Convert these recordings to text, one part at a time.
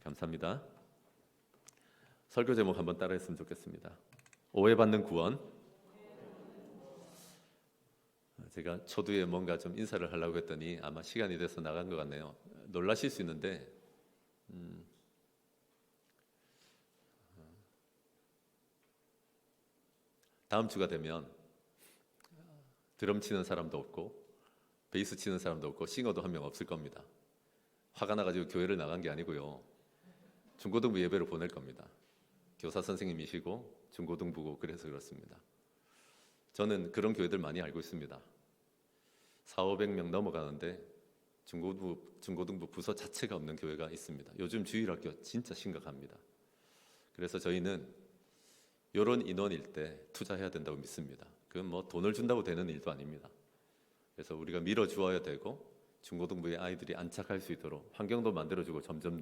감사합니다. 설교 제목 한번 따라했으면 좋겠습니다. 오해받는 구원. 제가 초두에 뭔가 좀 인사를 하려고 했더니 아마 시간이 돼서 나간 것 같네요. 놀라실 수 있는데 다음 주가 되면 드럼 치는 사람도 없고 베이스 치는 사람도 없고 싱어도 한 명 없을 겁니다. 화가 나가지고 교회를 나간 게 아니고요. 중고등부 예배로 보낼 겁니다. 교사 선생님이시고 중고등부고 그래서 그렇습니다. 저는 그런 교회들 많이 알고 있습니다. 400~500명 넘어가는데 중고등부 부서 자체가 없는 교회가 있습니다. 요즘 주일학교 진짜 심각합니다. 그래서 저희는 이런 인원일 때 투자해야 된다고 믿습니다. 그건 뭐 돈을 준다고 되는 일도 아닙니다. 그래서 우리가 밀어주어야 되고 중고등부의 아이들이 안착할 수 있도록 환경도 만들어주고 점점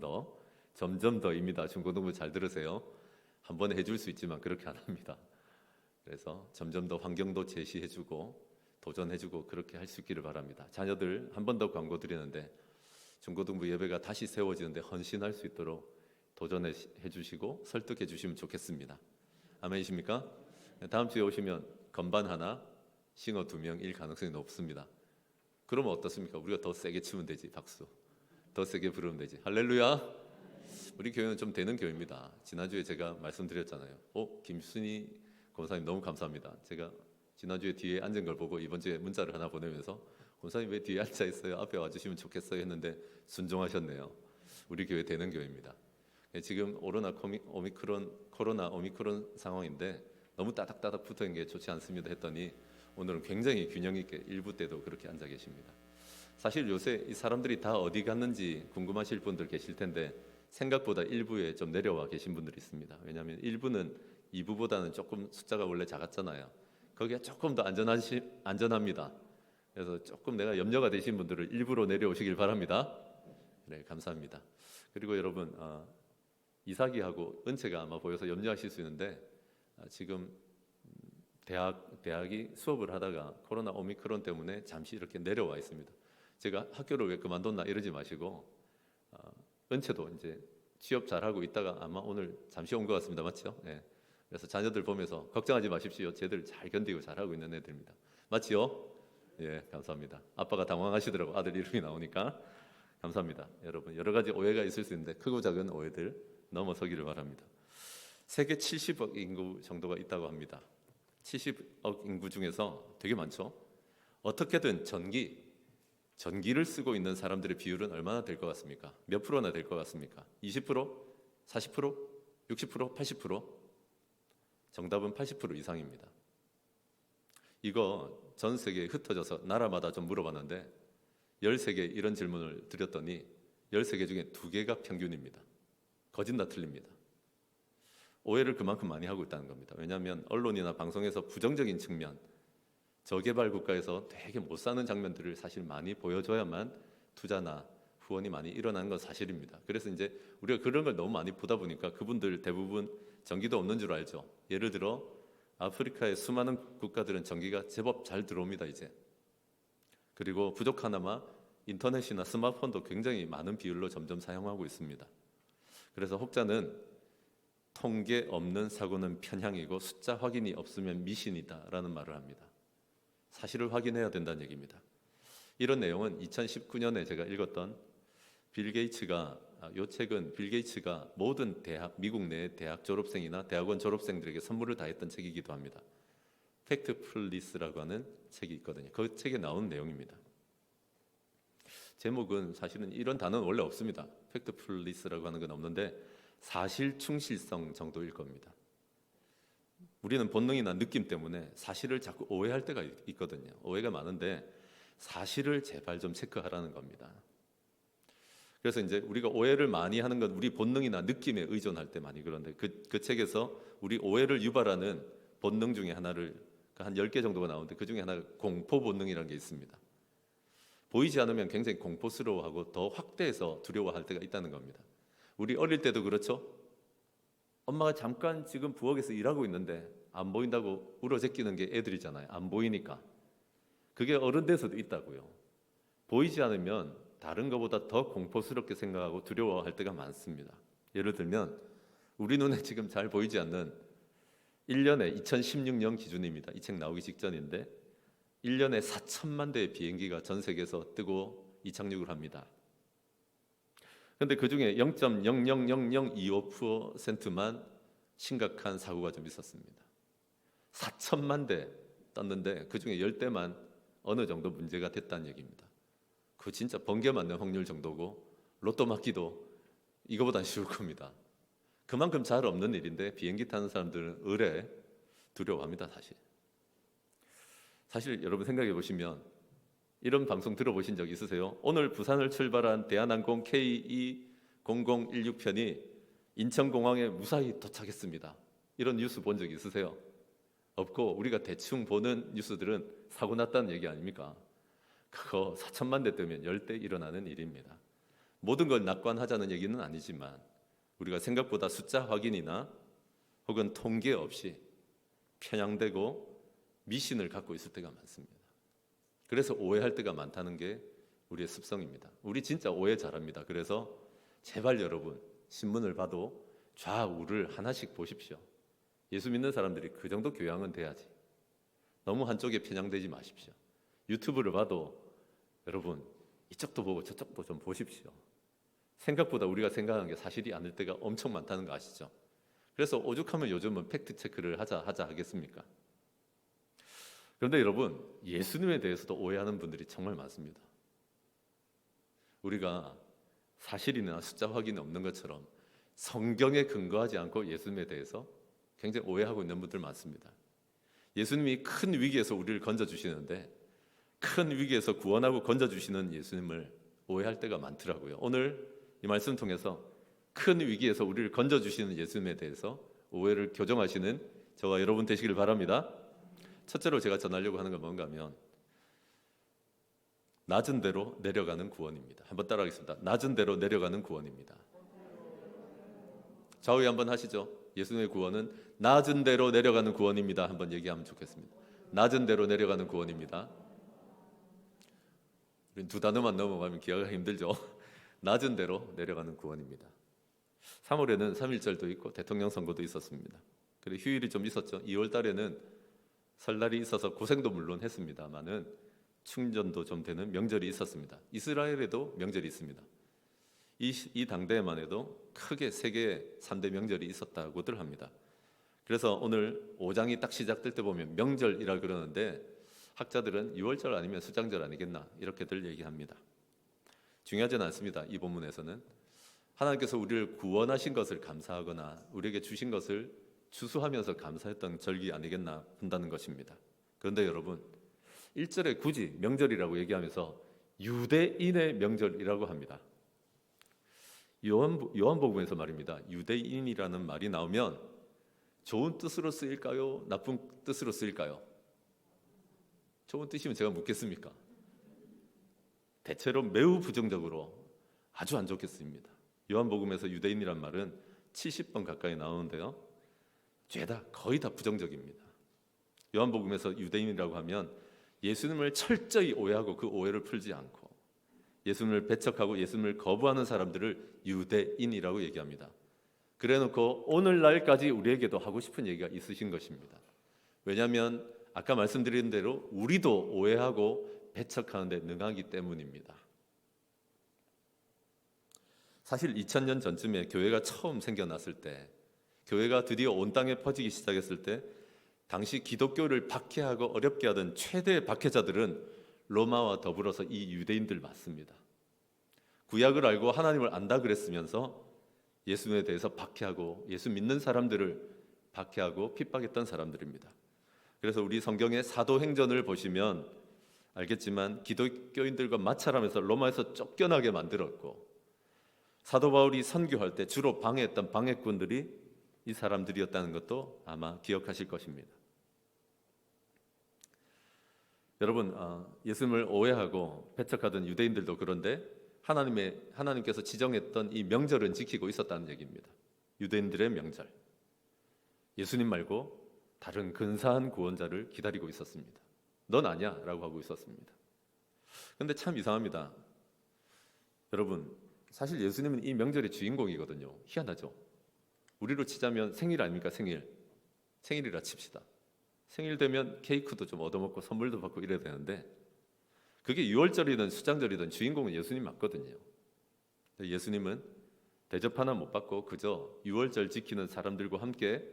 더입니다. 중고등부 잘 들으세요. 한 번에 해줄 수 있지만 그렇게 안 합니다. 그래서 점점 더 환경도 제시해주고 도전해주고 그렇게 할 수 있기를 바랍니다. 자녀들 한 번 더 광고 드리는데 중고등부 예배가 다시 세워지는데 헌신할 수 있도록 도전해 주시고 설득해 주시면 좋겠습니다. 아멘이십니까? 다음 주에 오시면 건반 하나, 싱어 2명일 가능성이 높습니다. 그러면 어떻습니까? 우리가 더 세게 치면 되지. 박수. 더 세게 부르면 되지. 할렐루야. 우리 교회는 좀 되는 교회입니다. 지난주에 제가 말씀드렸잖아요. 김순희 권사님 너무 감사합니다. 제가 지난주에 뒤에 앉은 걸 보고 이번 주에 문자를 하나 보내면서 권사님 왜 뒤에 앉아 있어요? 앞에 와주시면 좋겠어요 했는데 순종하셨네요. 우리 교회 되는 교회입니다. 지금 코로나 오미크론 상황인데 너무 따닥따닥 붙어있는 게 좋지 않습니다 했더니 오늘은 굉장히 균형 있게 일부 때도 그렇게 앉아 계십니다. 사실 요새 이 사람들이 다 어디 갔는지 궁금하실 분들 계실 텐데 생각보다 일부에 좀 내려와 계신 분들이 있습니다. 왜냐하면 일부는 2부보다는 조금 숫자가 원래 작았잖아요. 거기가 조금 더 안전합니다. 그래서 조금 내가 염려가 되신 분들을 일부로 내려오시길 바랍니다. 네, 감사합니다. 그리고 여러분 이삭이하고 은채가 아마 보여서 염려하실 수 있는데 지금 대학이 수업을 하다가 코로나 오미크론 때문에 잠시 이렇게 내려와 있습니다. 제가 학교를 왜 그만뒀나 이러지 마시고 은채도 이제 취업 잘하고 있다가 아마 오늘 잠시 온 것 같습니다. 맞죠? 네. 그래서 자녀들 보면서 걱정하지 마십시오. 쟤들 잘 견디고 잘하고 있는 애들입니다. 맞지요? 예, 감사합니다. 아빠가 당황하시더라고. 아들 이름이 나오니까. 감사합니다. 여러분 여러 가지 오해가 있을 수 있는데 크고 작은 오해들 넘어서기를 바랍니다. 세계 70억 인구 정도가 있다고 합니다. 70억 인구 중에서 되게 많죠. 어떻게든 전기를 쓰고 있는 사람들의 비율은 얼마나 될 것 같습니까? 몇 프로나 될 것 같습니까? 20%? 40%? 60%? 80%? 정답은 80% 이상입니다. 이거 전 세계에 흩어져서 나라마다 좀 물어봤는데 13개 이런 질문을 드렸더니 13개 중에 2개가 평균입니다. 거짓 다 틀립니다. 오해를 그만큼 많이 하고 있다는 겁니다. 왜냐하면 언론이나 방송에서 부정적인 측면, 저개발 국가에서 되게 못 사는 장면들을 사실 많이 보여줘야만 투자나 후원이 많이 일어나는 건 사실입니다. 그래서 이제 우리가 그런 걸 너무 많이 보다 보니까 그분들 대부분 전기도 없는 줄 알죠. 예를 들어 아프리카의 수많은 국가들은 전기가 제법 잘 들어옵니다 이제. 그리고 부족하나마 인터넷이나 스마트폰도 굉장히 많은 비율로 점점 사용하고 있습니다. 그래서 혹자는 통계 없는 사고는 편향이고 숫자 확인이 없으면 미신이다라는 말을 합니다. 사실을 확인해야 된다는 얘기입니다. 이런 내용은 2019년에 제가 읽었던 이 책은 빌 게이츠가 모든 미국 내 대학 졸업생이나 대학원 졸업생들에게 선물을 다했던 책이기도 합니다. 팩트풀리스라고 하는 책이 있거든요. 그 책에 나온 내용입니다. 제목은 사실은 이런 단어는 원래 없습니다. 팩트풀리스라고 하는 건 없는데 사실 충실성 정도일 겁니다. 우리는 본능이나 느낌 때문에 사실을 자꾸 오해할 때가 있거든요. 오해가 많은데 사실을 제발 좀 체크하라는 겁니다. 그래서 이제 우리가 오해를 많이 하는 건 우리 본능이나 느낌에 의존할 때 많이 그런데 그 책에서 우리 오해를 유발하는 본능 중에 하나를 한 10개 정도가 나오는데 그 중에 하나가 공포 본능이라는 게 있습니다. 보이지 않으면 굉장히 공포스러워하고 더 확대해서 두려워할 때가 있다는 겁니다. 우리 어릴 때도 그렇죠? 엄마가 잠깐 지금 부엌에서 일하고 있는데 안 보인다고 울어제끼는 게 애들이잖아요. 안 보이니까. 그게 어른 돼서도 있다고요. 보이지 않으면 다른 것보다 더 공포스럽게 생각하고 두려워할 때가 많습니다. 예를 들면 우리 눈에 지금 잘 보이지 않는 1년에 2016년 기준입니다. 이 책 나오기 직전인데 1년에 4천만 대의 비행기가 전 세계에서 뜨고 이착륙을 합니다. 그런데 그중에 0.00025%만 심각한 사고가 좀 있었습니다. 4천만 대 떴는데 그중에 10대만 어느 정도 문제가 됐다는 얘기입니다. 그 진짜 번개 맞는 확률 정도고 로또 맞기도 이거보단 쉬울 겁니다. 그만큼 잘 없는 일인데 비행기 타는 사람들은 의뢰 두려워합니다. 사실 여러분 생각해 보시면 이런 방송 들어보신 적 있으세요? 오늘 부산을 출발한 대한항공 KE0016편이 인천공항에 무사히 도착했습니다. 이런 뉴스 본 적 있으세요? 없고 우리가 대충 보는 뉴스들은 사고 났다는 얘기 아닙니까? 그거 4천만 대 뜨면 10대 일어나는 일입니다. 모든 걸 낙관하자는 얘기는 아니지만 우리가 생각보다 숫자 확인이나 혹은 통계 없이 편향되고 미신을 갖고 있을 때가 많습니다. 그래서 오해할 때가 많다는 게 우리의 습성입니다. 우리 진짜 오해 잘합니다. 그래서 제발 여러분 신문을 봐도 좌우를 하나씩 보십시오. 예수 믿는 사람들이 그 정도 교양은 돼야지. 너무 한쪽에 편향되지 마십시오. 유튜브를 봐도 여러분 이쪽도 보고 저쪽도 좀 보십시오. 생각보다 우리가 생각하는 게 사실이 아닐 때가 엄청 많다는 거 아시죠? 그래서 오죽하면 요즘은 팩트 체크를 하자 하겠습니까? 그런데 여러분 예수님에 대해서도 오해하는 분들이 정말 많습니다. 우리가 사실이나 숫자 확인이 없는 것처럼 성경에 근거하지 않고 예수님에 대해서 굉장히 오해하고 있는 분들 많습니다. 예수님이 큰 위기에서 우리를 건져주시는데 큰 위기에서 구원하고 건져주시는 예수님을 오해할 때가 많더라고요. 오늘 이 말씀 통해서 큰 위기에서 우리를 건져주시는 예수님에 대해서 오해를 교정하시는 저와 여러분 되시길 바랍니다. 첫째로 제가 전하려고 하는 건 뭔가 하면 낮은 데로 내려가는 구원입니다. 한번 따라하겠습니다. 낮은 데로 내려가는 구원입니다. 좌우에 한번 하시죠. 예수님의 구원은 낮은 데로 내려가는 구원입니다. 한번 얘기하면 좋겠습니다. 낮은 데로 내려가는 구원입니다. 우린 두 단어만 넘어가면 기억하기 힘들죠. 낮은 데로 내려가는 구원입니다. 3월에는 3.1절도 있고 대통령 선거도 있었습니다. 그리고 휴일이 좀 있었죠. 2월 달에는 설날이 있어서 고생도 물론 했습니다만은 충전도 좀 되는 명절이 있었습니다. 이스라엘에도 명절이 있습니다. 이 당대에만 해도 크게 세계 3대 명절이 있었다고들 합니다. 그래서 오늘 5장이 딱 시작될 때 보면 명절이라 그러는데 학자들은 6월절 아니면 수장절 아니겠나 이렇게들 얘기합니다. 중요하지는 않습니다. 이 본문에서는 하나님께서 우리를 구원하신 것을 감사하거나 우리에게 주신 것을 추수하면서 감사했던 절기 아니겠나 본다는 것입니다. 그런데 여러분 1절에 굳이 명절이라고 얘기하면서 유대인의 명절이라고 합니다. 요한복음에서 말입니다. 유대인이라는 말이 나오면 좋은 뜻으로 쓰일까요? 나쁜 뜻으로 쓰일까요? 좋은 뜻이면 제가 묻겠습니까? 대체로 매우 부정적으로 아주 안 좋게 쓰입니다. 요한복음에서 유대인이란 말은 70번 가까이 나오는데요. 죄다 거의 다 부정적입니다. 요한복음에서 유대인이라고 하면 예수님을 철저히 오해하고 그 오해를 풀지 않고 예수님을 배척하고 예수님을 거부하는 사람들을 유대인이라고 얘기합니다. 그래놓고 오늘날까지 우리에게도 하고 싶은 얘기가 있으신 것입니다. 왜냐하면 아까 말씀드린 대로 우리도 오해하고 배척하는 데 능하기 때문입니다. 사실 2000년 전쯤에 교회가 처음 생겨났을 때 교회가 드디어 온 땅에 퍼지기 시작했을 때 당시 기독교를 박해하고 어렵게 하던 최대의 박해자들은 로마와 더불어서 이 유대인들 맞습니다. 구약을 알고 하나님을 안다 그랬으면서 예수님에 대해서 박해하고 예수 믿는 사람들을 박해하고 핍박했던 사람들입니다. 그래서 우리 성경의 사도행전을 보시면 알겠지만 기독교인들과 마찰하면서 로마에서 쫓겨나게 만들었고 사도 바울이 선교할 때 주로 방해했던 방해꾼들이 이 사람들이었다는 것도 아마 기억하실 것입니다. 여러분 예수님을 오해하고 배척하던 유대인들도 그런데 하나님께서 지정했던 이 명절은 지키고 있었다는 얘기입니다. 유대인들의 명절. 예수님 말고 다른 근사한 구원자를 기다리고 있었습니다. 넌 아니야 라고 하고 있었습니다. 그런데 참 이상합니다. 여러분 사실 예수님은 이 명절의 주인공이거든요. 희한하죠. 우리로 치자면 생일 아닙니까? 생일이라 칩시다. 생일 되면 케이크도 좀 얻어먹고 선물도 받고 이래야 되는데 그게 유월절이든 수장절이든 주인공은 예수님 맞거든요. 예수님은 대접 하나 못 받고 그저 유월절 지키는 사람들과 함께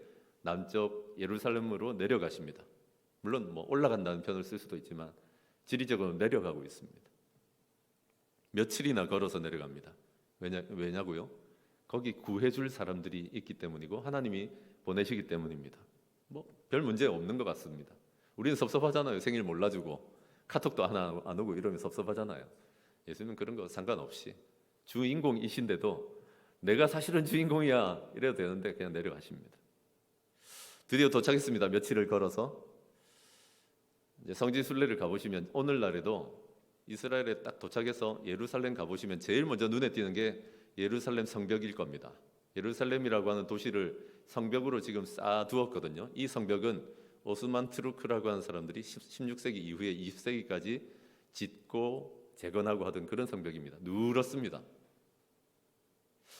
남쪽 예루살렘으로 내려가십니다. 물론 뭐 올라간다는 표현을 쓸 수도 있지만 지리적으로 내려가고 있습니다. 며칠이나 걸어서 내려갑니다. 왜냐고요? 거기 구해줄 사람들이 있기 때문이고 하나님이 보내시기 때문입니다. 뭐 별 문제 없는 것 같습니다. 우리는 섭섭하잖아요. 생일 몰라주고 카톡도 하나 안 오고 이러면 섭섭하잖아요. 예수님은 그런 거 상관없이 주인공이신데도 내가 사실은 주인공이야 이래도 되는데 그냥 내려가십니다. 드디어 도착했습니다. 며칠을 걸어서 이제 성지 순례를 가보시면 오늘날에도 이스라엘에 딱 도착해서 예루살렘 가보시면 제일 먼저 눈에 띄는 게 예루살렘 성벽일 겁니다. 예루살렘이라고 하는 도시를 성벽으로 지금 쌓아두었거든요. 이 성벽은 오스만 트루크라고 하는 사람들이 16세기 이후에 20세기까지 짓고 재건하고 하던 그런 성벽입니다. 누렇습니다.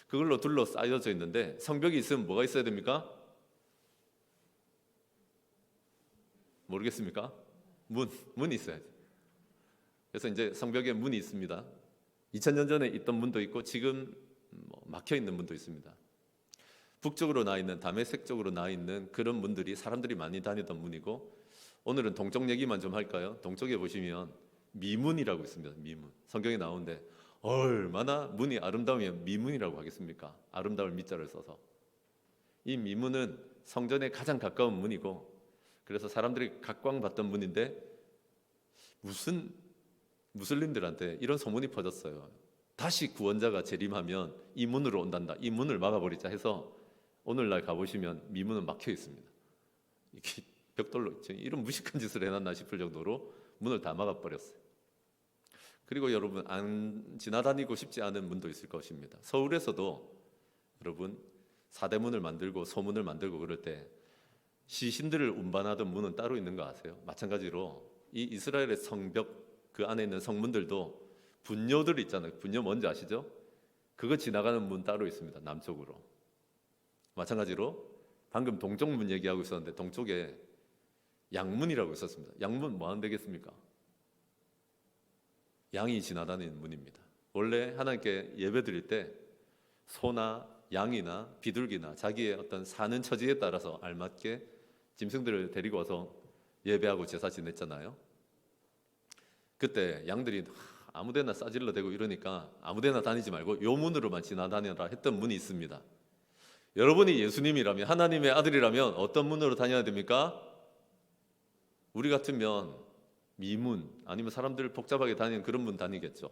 그걸로 둘러싸여져 있는데 성벽이 있으면 뭐가 있어야 됩니까? 모르겠습니까? 문이 있어야지. 그래서 이제 성벽에 문이 있습니다. 2000년 전에 있던 문도 있고 지금 막혀 있는 문도 있습니다. 북쪽으로 나 있는 다메섹 쪽으로 나 있는 그런 문들이 사람들이 많이 다니던 문이고 오늘은 동쪽 얘기만 좀 할까요? 동쪽에 보시면 미문이라고 있습니다. 미문. 성경에 나오는데 얼마나 문이 아름다우면 미문이라고 하겠습니까? 아름다울 미자를 써서. 이 미문은 성전에 가장 가까운 문이고 그래서 사람들이 각광받던 문인데 무슨 무슬림들한테 이런 소문이 퍼졌어요. 다시 구원자가 재림하면 이 문으로 온단다. 이 문을 막아버리자 해서 오늘날 가보시면 미문은 막혀 있습니다. 이렇게 벽돌로 이런 무식한 짓을 해놨나 싶을 정도로 문을 다 막아버렸어요. 그리고 여러분 안 지나다니고 싶지 않은 문도 있을 것입니다. 서울에서도 여러분 사대문을 만들고 소문을 만들고 그럴 때 시신들을 운반하던 문은 따로 있는 거 아세요? 마찬가지로 이 이스라엘의 성벽 그 안에 있는 성문들도 분뇨들 있잖아요. 분뇨 뭔지 아시죠? 그거 지나가는 문 따로 있습니다. 남쪽으로. 마찬가지로 방금 동쪽 문 얘기하고 있었는데 동쪽에 양문이라고 있었습니다. 양문 뭐 하는 데겠습니까? 양이 지나다니는 문입니다. 원래 하나님께 예배 드릴 때 소나 양이나 비둘기나 자기의 어떤 사는 처지에 따라서 알맞게 짐승들을 데리고 와서 예배하고 제사 지냈잖아요. 그때 양들이 아무데나 싸질러 대고 이러니까 아무데나 다니지 말고 요 문으로만 지나다녀라 했던 문이 있습니다. 여러분이 예수님이라면 하나님의 아들이라면 어떤 문으로 다녀야 됩니까? 우리 같으면 미문 아니면 사람들 복잡하게 다니는 그런 문 다니겠죠.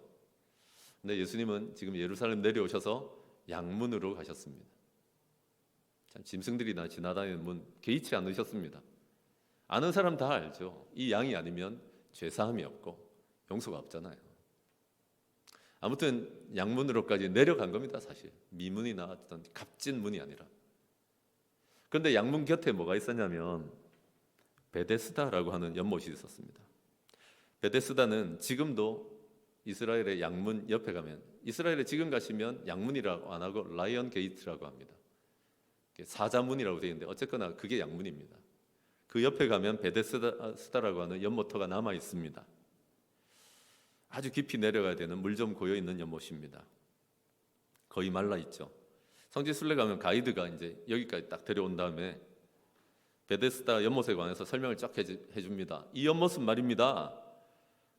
근데 예수님은 지금 예루살렘 내려오셔서 양문으로 가셨습니다. 참 짐승들이나 지나다니는 문 개의치 않으셨습니다. 아는 사람 다 알죠. 이 양이 아니면 죄사함이 없고 용서가 없잖아요. 아무튼 양문으로까지 내려간 겁니다. 사실 미문이나 어떤 값진 문이 아니라. 그런데 양문 곁에 뭐가 있었냐면 베데스다라고 하는 연못이 있었습니다. 베데스다는 지금도 이스라엘의 양문 옆에 가면 이스라엘에 지금 가시면 양문이라고 안 하고 라이언 게이트라고 합니다. 사자문이라고 되어 있는데 어쨌거나 그게 양문입니다. 그 옆에 가면 베데스다라고 하는 연못터가 남아 있습니다. 아주 깊이 내려가야 되는 물 좀 고여 있는 연못입니다. 거의 말라 있죠. 성지 순례 가면 가이드가 이제 여기까지 딱 데려온 다음에 베데스다 연못에 관해서 설명을 쫙 해줍니다. 이 연못은 말입니다.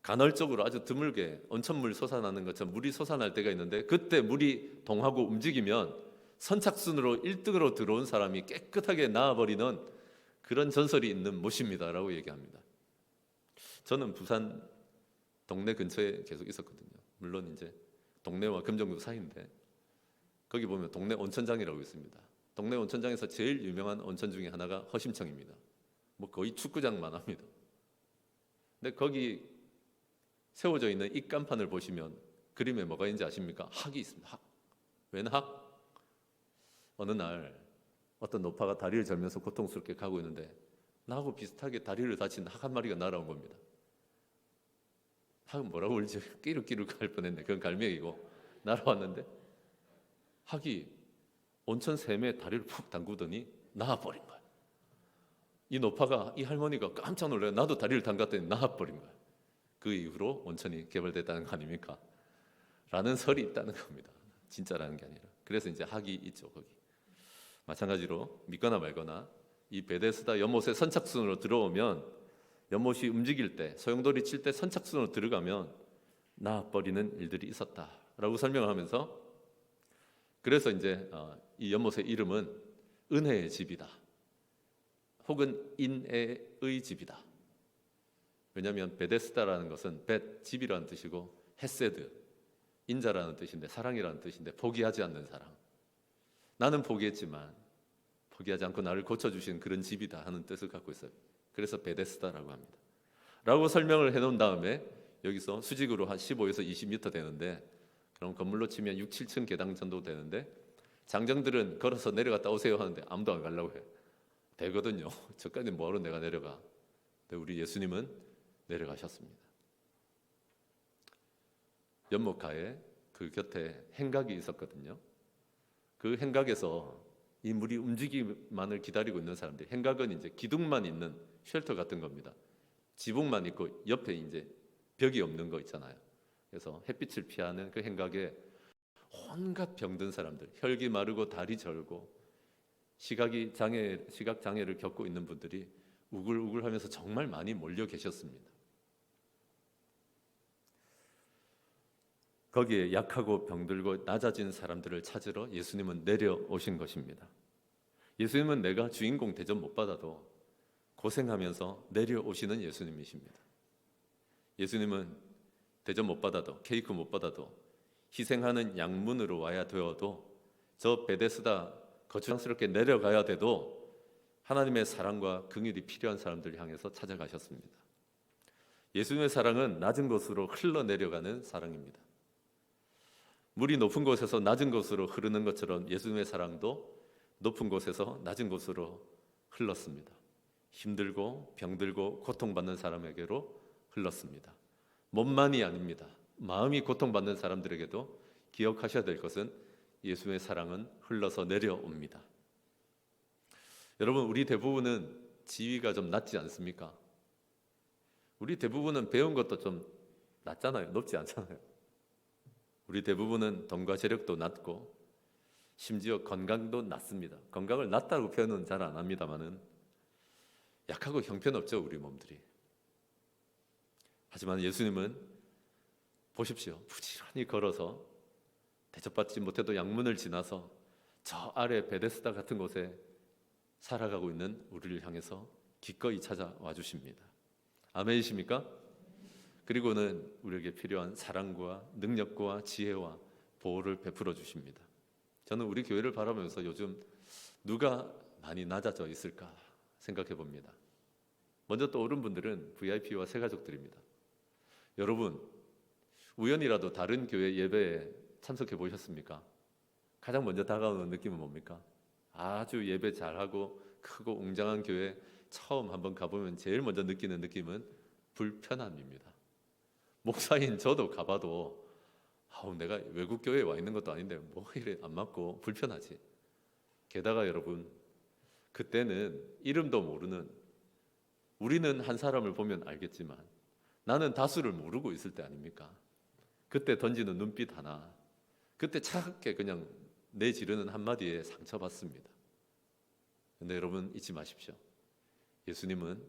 간헐적으로 아주 드물게 온천물 솟아나는 것처럼 물이 솟아날 때가 있는데 그때 물이 동하고 움직이면 선착순으로 1등으로 들어온 사람이 깨끗하게 나와버리는 그런 전설이 있는 못입니다라고 얘기합니다. 저는 부산 동네 근처에 계속 있었거든요. 물론 이제 동네와 금정구 사이인데 거기 보면 동네 온천장이라고 있습니다. 동네 온천장에서 제일 유명한 온천 중에 하나가 허심청입니다. 뭐 거의 축구장만 합니다. 근데 거기 세워져 있는 이 간판을 보시면 그림에 뭐가 있는지 아십니까? 학이 있습니다. 학. 웬 학? 어느 날 어떤 노파가 다리를 절면서 고통스럽게 가고 있는데 나하고 비슷하게 다리를 다친 학 한 마리가 날아온 겁니다. 학은 뭐라고 울지? 끼룩끼룩 할 뻔했네. 그건 갈매기고 날아왔는데 학이 온천 샘에 다리를 푹 담그더니 나와버린 거야. 이 노파가, 이 할머니가 깜짝 놀라요. 나도 다리를 담갔더니 나와버린 거야. 그 이후로 온천이 개발됐다는 거 아닙니까? 라는 설이 있다는 겁니다. 진짜라는 게 아니라. 그래서 이제 학이 있죠, 거기. 마찬가지로 믿거나 말거나 이 베데스다 연못의 선착순으로 들어오면, 연못이 움직일 때, 소용돌이 칠 때 선착순으로 들어가면 나와버리는 일들이 있었다라고 설명을 하면서, 그래서 이제 이 연못의 이름은 은혜의 집이다, 혹은 인애의 집이다. 왜냐하면 베데스다라는 것은 벳, 집이라는 뜻이고, 헤세드, 인자라는 뜻인데, 사랑이라는 뜻인데, 포기하지 않는 사랑. 나는 포기했지만 포기하지 않고 나를 고쳐주신 그런 집이다 하는 뜻을 갖고 있어요. 그래서 베데스다라고 합니다. 라고 설명을 해놓은 다음에 여기서 수직으로 한 15에서 20m 되는데, 그럼 건물로 치면 6, 7층 계단 정도 되는데, 장정들은 걸어서 내려갔다 오세요 하는데 아무도 안 가려고 해요. 되거든요. 저까지 뭐하러 내가 내려가. 근데 우리 예수님은 내려가셨습니다. 연못가에 그 곁에 행각이 있었거든요. 그 행각에서 이 물이 움직이기만을 기다리고 있는 사람들, 행각은 이제 기둥만 있는 쉘터 같은 겁니다. 지붕만 있고 옆에 이제 벽이 없는 거 있잖아요. 그래서 햇빛을 피하는 그 행각에 온갖 병든 사람들, 혈기 마르고 다리 절고 시각 장애를 겪고 있는 분들이 우글우글하면서 정말 많이 몰려 계셨습니다. 거기에 약하고 병들고 낮아진 사람들을 찾으러 예수님은 내려오신 것입니다. 예수님은 내가 주인공 대접 못 받아도 고생하면서 내려오시는 예수님이십니다. 예수님은 대접 못 받아도, 케이크 못 받아도, 희생하는 양문으로 와야 되어도, 저 베데스다 거추장스럽게 내려가야 돼도 하나님의 사랑과 긍휼이 필요한 사람들을 향해서 찾아가셨습니다. 예수님의 사랑은 낮은 곳으로 흘러내려가는 사랑입니다. 물이 높은 곳에서 낮은 곳으로 흐르는 것처럼 예수님의 사랑도 높은 곳에서 낮은 곳으로 흘렀습니다. 힘들고 병들고 고통받는 사람에게로 흘렀습니다. 몸만이 아닙니다. 마음이 고통받는 사람들에게도 기억하셔야 될 것은 예수님의 사랑은 흘러서 내려옵니다. 여러분, 우리 대부분은 지위가 좀 낮지 않습니까? 우리 대부분은 배운 것도 좀 낮잖아요. 높지 않잖아요. 우리 대부분은 돈과 재력도 낮고 심지어 건강도 낮습니다. 건강을 낮다고 표현은 잘 안 합니다만은 약하고 형편없죠, 우리 몸들이. 하지만 예수님은 보십시오. 부지런히 걸어서 대접받지 못해도 양문을 지나서 저 아래 베데스다 같은 곳에 살아가고 있는 우리를 향해서 기꺼이 찾아와 주십니다. 아멘이십니까? 그리고는 우리에게 필요한 사랑과 능력과 지혜와 보호를 베풀어 주십니다. 저는 우리 교회를 바라보면서 요즘 누가 많이 낮아져 있을까 생각해 봅니다. 먼저 떠오른 분들은 VIP와 새가족들입니다. 여러분, 우연이라도 다른 교회 예배에 참석해 보셨습니까? 가장 먼저 다가오는 느낌은 뭡니까? 아주 예배 잘하고 크고 웅장한 교회 처음 한번 가보면 제일 먼저 느끼는 느낌은 불편함입니다. 목사인 저도 가봐도 내가 외국 교회에 와 있는 것도 아닌데 뭐 이래 안 맞고 불편하지. 게다가 여러분, 그때는 이름도 모르는, 우리는 한 사람을 보면 알겠지만 나는 다수를 모르고 있을 때 아닙니까? 그때 던지는 눈빛 하나, 그때 차갑게 그냥 내지르는 한마디에 상처받습니다. 그런데 여러분, 잊지 마십시오. 예수님은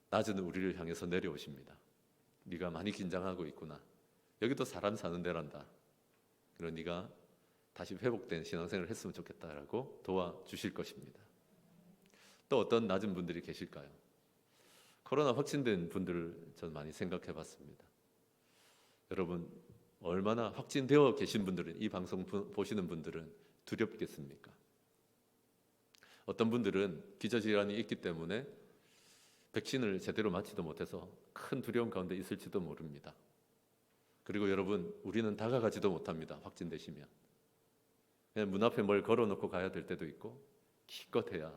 낮은 우리를 향해서 내려오십니다. 네가 많이 긴장하고 있구나. 여기도 사람 사는 데란다. 그럼 네가 다시 회복된 신앙생활을 했으면 좋겠다라고 도와주실 것입니다. 또 어떤 낮은 분들이 계실까요? 코로나 확진된 분들을 저는 많이 생각해 봤습니다. 여러분, 얼마나 확진되어 계신 분들은, 이 방송 보시는 분들은 두렵겠습니까? 어떤 분들은 기저질환이 있기 때문에 백신을 제대로 맞지도 못해서 큰 두려움 가운데 있을지도 모릅니다. 그리고 여러분, 우리는 다가가지도 못합니다. 확진되시면 그냥 문 앞에 뭘 걸어놓고 가야 될 때도 있고, 기껏해야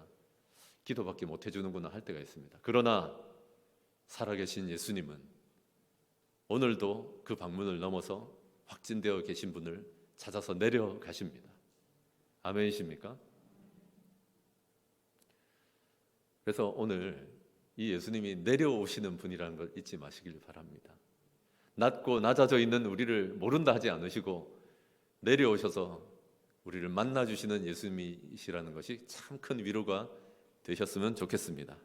기도밖에 못 해주는구나 할 때가 있습니다. 그러나 살아계신 예수님은 오늘도 그 방문을 넘어서 확진되어 계신 분을 찾아서 내려가십니다. 아멘이십니까? 그래서 오늘 이 예수님이 내려오시는 분이라는 걸 잊지 마시길 바랍니다. 낮고 낮아져 있는 우리를 모른다 하지 않으시고 내려오셔서 우리를 만나주시는 예수님이시라는 것이 참 큰 위로가 되셨으면 좋겠습니다.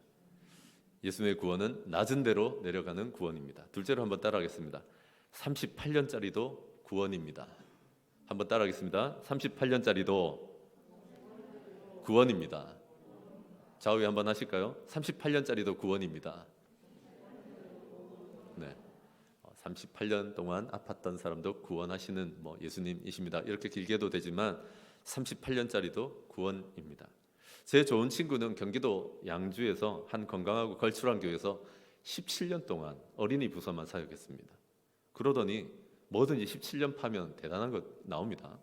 예수님의 구원은 낮은 데로 내려가는 구원입니다. 둘째로 한번 따라하겠습니다. 38년짜리도 구원입니다. 한번 따라하겠습니다. 38년짜리도 구원입니다. 좌우에 한번 하실까요? 38년짜리도 구원입니다. 네, 38년 동안 아팠던 사람도 구원하시는 예수님이십니다. 이렇게 길게도 되지만 38년짜리도 구원입니다. 제 좋은 친구는 경기도 양주에서 한 건강하고 걸출한 교회에서 17년 동안 어린이 부서만 사역했습니다. 그러더니 뭐든지 17년 파면 대단한 것 나옵니다.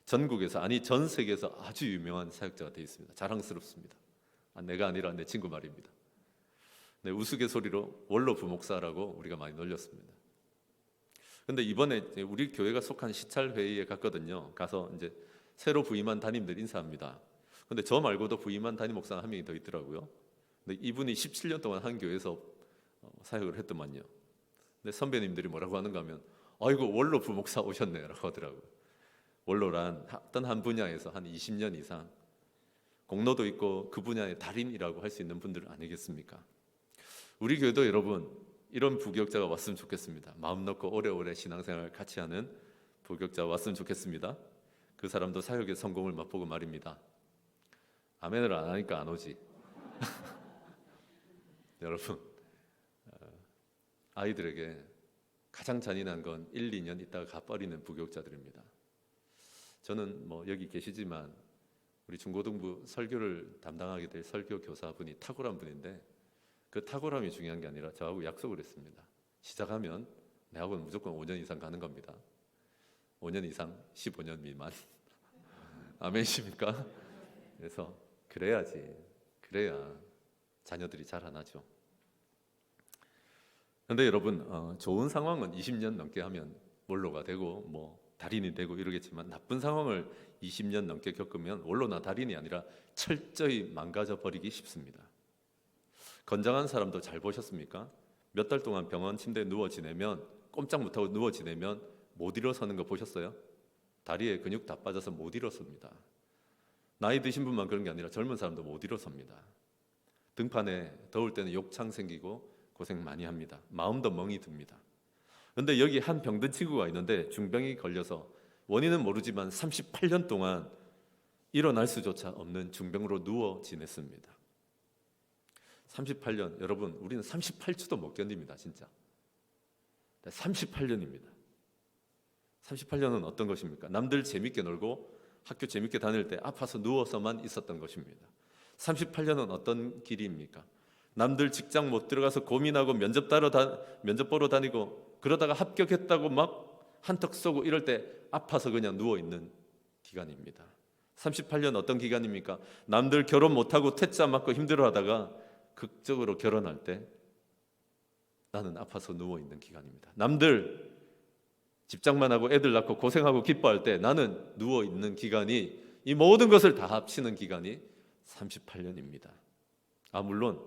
전국에서, 아니 전 세계에서 아주 유명한 사역자가 되어 있습니다. 자랑스럽습니다. 내가 아니라 내 친구 말입니다. 네, 우스갯소리로 원로 부목사라고 우리가 많이 놀렸습니다. 근데 이번에 우리 교회가 속한 시찰회의에 갔거든요. 가서 이제 새로 부임한 담임들 인사합니다. 근데 저 말고도 부임한 담임 목사가 한 명이 더 있더라고요. 근데 이분이 17년 동안 한 교회에서 사역을 했더만요. 근데 선배님들이 뭐라고 하는가 하면 아이고 원로 부목사 오셨네라고 하더라고요. 원로란 어떤 한 분야에서 한 20년 이상 공로도 있고 그 분야의 달인이라고 할 수 있는 분들 아니겠습니까? 우리 교회도 여러분 이런 부교육자가 왔으면 좋겠습니다. 마음 놓고 오래오래 신앙생활 같이 하는 부교육자가 왔으면 좋겠습니다. 그 사람도 사역의 성공을 맛보고 말입니다. 아멘을 안 하니까 안 오지. 여러분, 아이들에게 가장 잔인한 건 1, 2년 있다가 가버리는 부교육자들입니다. 저는 여기 계시지만 우리 중고등부 설교를 담당하게 될 설교 교사분이 탁월한 분인데 그 탁월함이 중요한 게 아니라 저하고 약속을 했습니다. 시작하면 내 학원 무조건 5년 이상 가는 겁니다. 5년 이상, 15년 미만. 아멘이십니까? 그래서 그래야지. 그래야 자녀들이 자라나죠. 그런데 여러분, 좋은 상황은 20년 넘게 하면 원로가 되고 달인이 되고 이러겠지만 나쁜 상황을 20년 넘게 겪으면 원로나 달인이 아니라 철저히 망가져 버리기 쉽습니다. 건장한 사람도 잘 보셨습니까? 몇 달 동안 병원 침대에 누워 지내면 꼼짝 못하고 누워 지내면 못 일어서는 거 보셨어요? 다리에 근육 다 빠져서 못 일어섭니다. 나이 드신 분만 그런 게 아니라 젊은 사람도 못 일어섭니다. 등판에 더울 때는 욕창 생기고 고생 많이 합니다. 마음도 멍이 듭니다. 그런데 여기 한 병든 친구가 있는데 중병이 걸려서 원인은 모르지만 38년 동안 일어날 수조차 없는 중병으로 누워 지냈습니다. 38년, 여러분 우리는 38주도 못 견딥니다. 진짜 38년입니다. 38년은 어떤 것입니까? 남들 재밌게 놀고 학교 재밌게 다닐 때 아파서 누워서만 있었던 것입니다. 38년은 어떤 길이입니까? 남들 직장 못 들어가서 고민하고 면접 보러 다니고 그러다가 합격했다고 막 한턱 쏘고 이럴 때 아파서 그냥 누워있는 기간입니다. 38년 어떤 기간입니까? 남들 결혼 못하고 퇴짜 맞고 힘들어하다가 극적으로 결혼할 때 나는 아파서 누워있는 기간입니다. 남들 집장만 하고 애들 낳고 고생하고 기뻐할 때 나는 누워있는 기간이, 이 모든 것을 다 합치는 기간이 38년입니다. 물론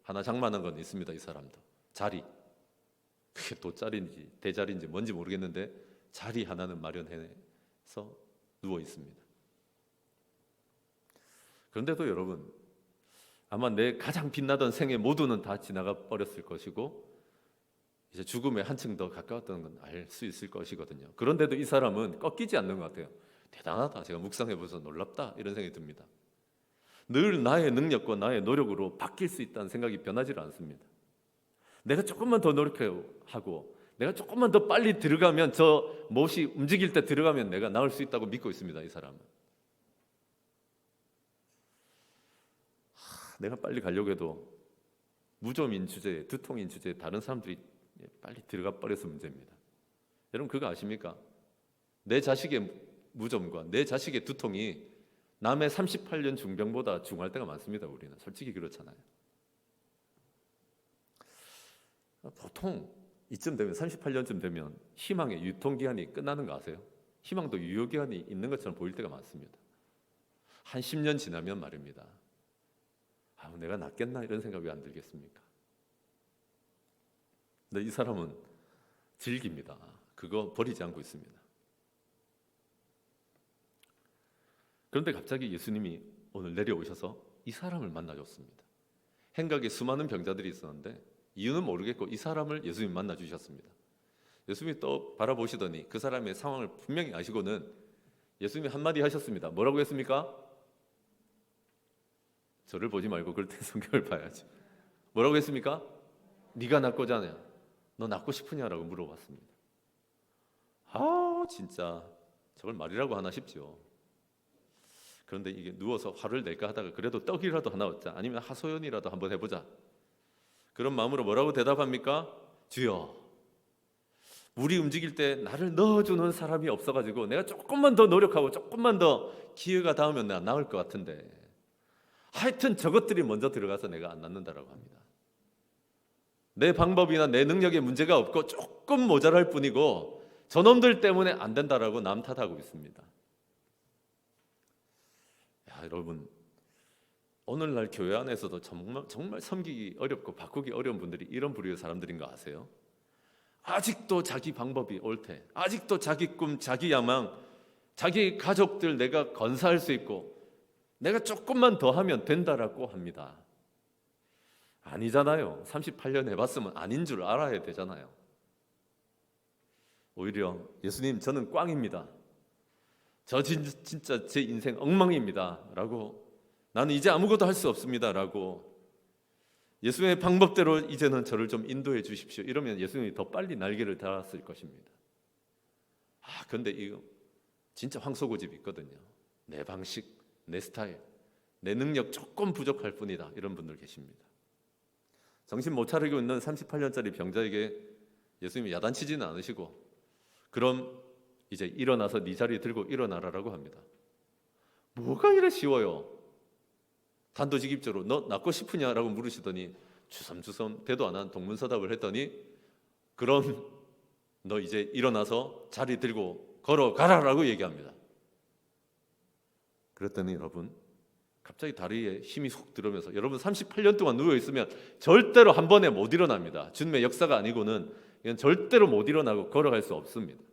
하나 장만한 건 있습니다. 이 사람도 자리, 그게 돗자리인지 대자리인지 뭔지 모르겠는데 자리 하나는 마련해서 누워 있습니다. 그런데도 여러분, 아마 내 가장 빛나던 생애 모두는 다 지나가 버렸을 것이고 이제 죽음에 한층 더 가까웠다는 건 알 수 있을 것이거든요. 그런데도 이 사람은 꺾이지 않는 것 같아요. 대단하다. 제가 묵상해보면서 놀랍다 이런 생각이 듭니다. 늘 나의 능력과 나의 노력으로 바뀔 수 있다는 생각이 변하지 않습니다. 내가 조금만 더 노력하고 내가 조금만 더 빨리 들어가면, 저 못이 움직일 때 들어가면 내가 나을 수 있다고 믿고 있습니다. 이 사람은. 내가 빨리 가려고 해도 무좀인 주제에, 두통인 주제에 다른 사람들이 빨리 들어가 버려서 문제입니다. 여러분 그거 아십니까? 내 자식의 무좀과 내 자식의 두통이 남의 38년 중병보다 중할 때가 많습니다. 우리는 솔직히 그렇잖아요. 보통 이쯤 되면 38년쯤 되면 희망의 유통기한이 끝나는 거 아세요? 희망도 유효기한이 있는 것처럼 보일 때가 많습니다. 한 10년 지나면 말입니다. 내가 낫겠나 이런 생각이 왜 안 들겠습니까? 근데 이 사람은 즐깁니다. 그거 버리지 않고 있습니다. 그런데 갑자기 예수님이 오늘 내려오셔서 이 사람을 만나줬습니다. 행각에 수많은 병자들이 있었는데 이유는 모르겠고 이 사람을 예수님이 만나주셨습니다. 예수님이 또 바라보시더니 그 사람의 상황을 분명히 아시고는 예수님이 한마디 하셨습니다. 뭐라고 했습니까? 저를 보지 말고 그럴 때 성경을 봐야지. 뭐라고 했습니까? 네가 낫고자 하냐? 너 낫고 싶으냐라고 물어봤습니다. 진짜 저걸 말이라고 하나 싶죠. 그런데 이게 누워서 화를 낼까 하다가 그래도 떡이라도 하나 얻자, 아니면 하소연이라도 한번 해보자, 그런 마음으로 뭐라고 대답합니까? 주여, 물이 움직일 때 나를 넣어주는 사람이 없어가지고 내가 조금만 더 노력하고 조금만 더 기회가 닿으면 내가 나을 것 같은데 하여튼 저것들이 먼저 들어가서 내가 안 낫는다라고 합니다. 내 방법이나 내 능력에 문제가 없고 조금 모자랄 뿐이고 저놈들 때문에 안 된다라고 남 탓하고 있습니다. 여러분, 오늘날 교회 안에서도 정말 섬기기 어렵고 바꾸기 어려운 분들이 이런 부류의 사람들인 거 아세요? 아직도 자기 방법이 옳대, 아직도 자기 꿈, 자기 야망, 자기 가족들 내가 건사할 수 있고 내가 조금만 더 하면 된다라고 합니다. 아니잖아요. 38년 해봤으면 아닌 줄 알아야 되잖아요. 오히려 예수님, 저는 꽝입니다, 저 진짜 제 인생 엉망입니다 라고, 나는 이제 아무것도 할 수 없습니다 라고 예수님의 방법대로 이제는 저를 좀 인도해 주십시오, 이러면 예수님이 더 빨리 날개를 달았을 것입니다. 그런데 이거 진짜 황소고집이 있거든요. 내 방식, 내 스타일, 내 능력 조금 부족할 뿐이다, 이런 분들 계십니다. 정신 못 차리고 있는 38년짜리 병자에게 예수님이 야단치지는 않으시고, 그럼 이제 일어나서 네 자리 들고 일어나라라고 합니다. 뭐가 이래 쉬워요? 단도직입적으로 너 낫고 싶으냐라고 물으시더니 주섬주섬 대도 안 한 동문서답을 했더니, 그럼 너 이제 일어나서 자리 들고 걸어가라라고 얘기합니다. 그랬더니 여러분, 갑자기 다리에 힘이 훅 들어오면서, 여러분 38년 동안 누워있으면 절대로 한 번에 못 일어납니다. 주님의 역사가 아니고는 이건 절대로 못 일어나고 걸어갈 수 없습니다.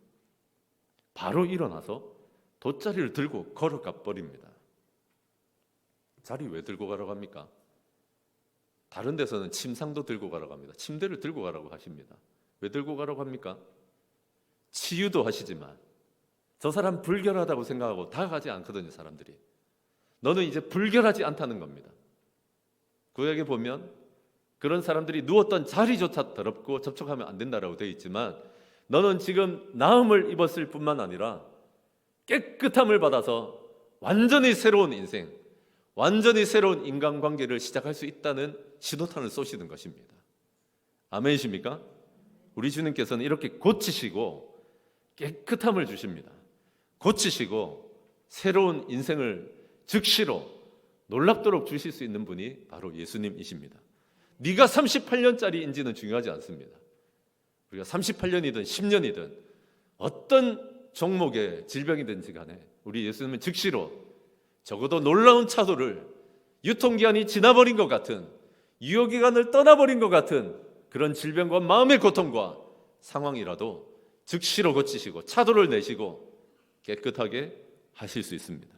바로 일어나서 돗자리를 들고 걸어가 버립니다. 자리 왜 들고 가라고 합니까? 다른 데서는 침상도 들고 가라고 합니다. 침대를 들고 가라고 하십니다. 왜 들고 가라고 합니까? 치유도 하시지만 저 사람 불결하다고 생각하고 다가가지 않거든요. 사람들이 너는 이제 불결하지 않다는 겁니다. 구약에 보면 그런 사람들이 누웠던 자리조차 더럽고 접촉하면 안 된다라고 되어 있지만, 너는 지금 나음을 입었을 뿐만 아니라 깨끗함을 받아서 완전히 새로운 인생, 완전히 새로운 인간관계를 시작할 수 있다는 신호탄을 쏘시는 것입니다. 아멘이십니까? 우리 주님께서는 이렇게 고치시고 깨끗함을 주십니다. 고치시고 새로운 인생을 즉시로 놀랍도록 주실 수 있는 분이 바로 예수님이십니다. 네가 38년짜리인지는 중요하지 않습니다. 우리가 38년이든 10년이든 어떤 종목의 질병이든지 간에 우리 예수님은 즉시로 적어도 놀라운 차도를, 유통기한이 지나버린 것 같은, 유효기간을 떠나버린 것 같은 그런 질병과 마음의 고통과 상황이라도 즉시로 고치시고 차도를 내시고 깨끗하게 하실 수 있습니다.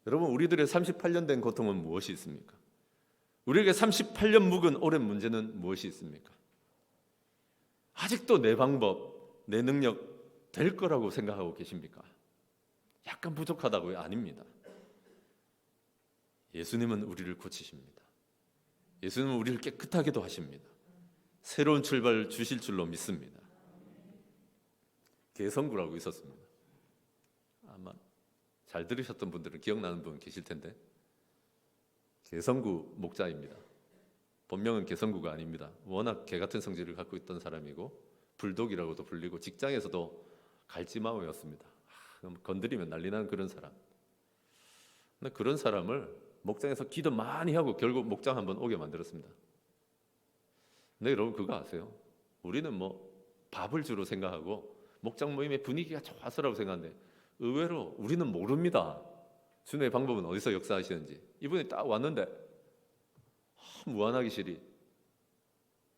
여러분, 우리들의 38년 된 고통은 무엇이 있습니까? 우리에게 38년 묵은 오랜 문제는 무엇이 있습니까? 아직도 내 방법, 내 능력 될 거라고 생각하고 계십니까? 약간 부족하다고요? 아닙니다. 예수님은 우리를 고치십니다. 예수님은 우리를 깨끗하게도 하십니다. 새로운 출발을 주실 줄로 믿습니다. 개성구라고 있었습니다. 아마 잘 들으셨던 분들은 기억나는 분 계실 텐데, 개성구 목자입니다. 본명은 개성구가 아닙니다. 워낙 개 같은 성질을 갖고 있던 사람이고 불독이라고도 불리고 직장에서도 갈지마오였습니다. 건드리면 난리 나는 그런 사람. 근데 그런 사람을 목장에서 기도 많이 하고 결국 목장 한번 오게 만들었습니다. 근데 여러분 그거 아세요? 우리는 뭐 밥을 주로 생각하고 목장 모임의 분위기가 좋아서라고 생각하는데 의외로 우리는 모릅니다. 주님의 방법은 어디서 역사하시는지. 이분이 딱 왔는데 무한하기 싫이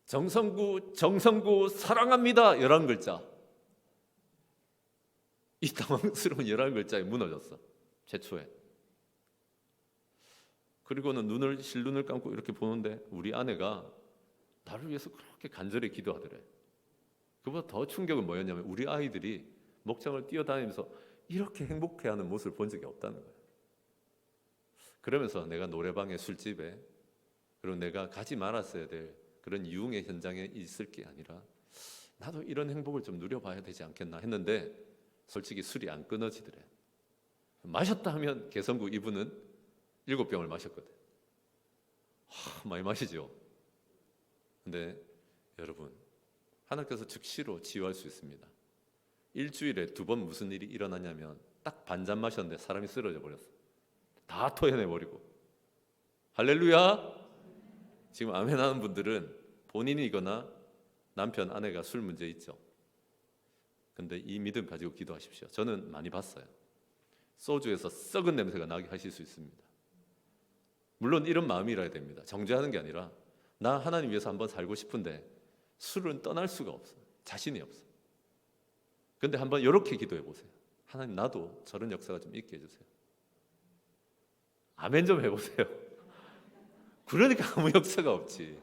정성구 사랑합니다 11글자. 이 당황스러운 11글자에 무너졌어. 최초에. 그리고는 실눈을 감고 이렇게 보는데 우리 아내가 나를 위해서 그렇게 간절히 기도하더래. 그보다 더 충격은 뭐였냐면 우리 아이들이 목장을 뛰어다니면서 이렇게 행복해하는 모습을 본 적이 없다는 거예요. 그러면서 내가 노래방에 술집에 그리고 내가 가지 말았어야 될 그런 유흥의 현장에 있을 게 아니라 나도 이런 행복을 좀 누려봐야 되지 않겠나 했는데 솔직히 술이 안 끊어지더래. 마셨다 하면 개성구 이분은 7병을 마셨거든. 많이 마시죠. 근데 여러분, 하나님께서 즉시로 치유할 수 있습니다. 일주일에 2번 무슨 일이 일어나냐면 딱 반잔 마셨는데 사람이 쓰러져 버렸어. 다 토해내버리고. 할렐루야. 지금 아멘 하는 분들은 본인이거나 남편, 아내가 술 문제 있죠. 근데 이 믿음 가지고 기도하십시오. 저는 많이 봤어요. 소주에서 썩은 냄새가 나게 하실 수 있습니다. 물론 이런 마음이라야 됩니다. 정죄하는 게 아니라 나 하나님 위해서 한번 살고 싶은데 술은 떠날 수가 없어. 자신이 없어. 근데 한번 이렇게 기도해 보세요. 하나님, 나도 저런 역사가 좀 있게 해주세요. 아멘 좀 해보세요. 그러니까 아무 역사가 없지.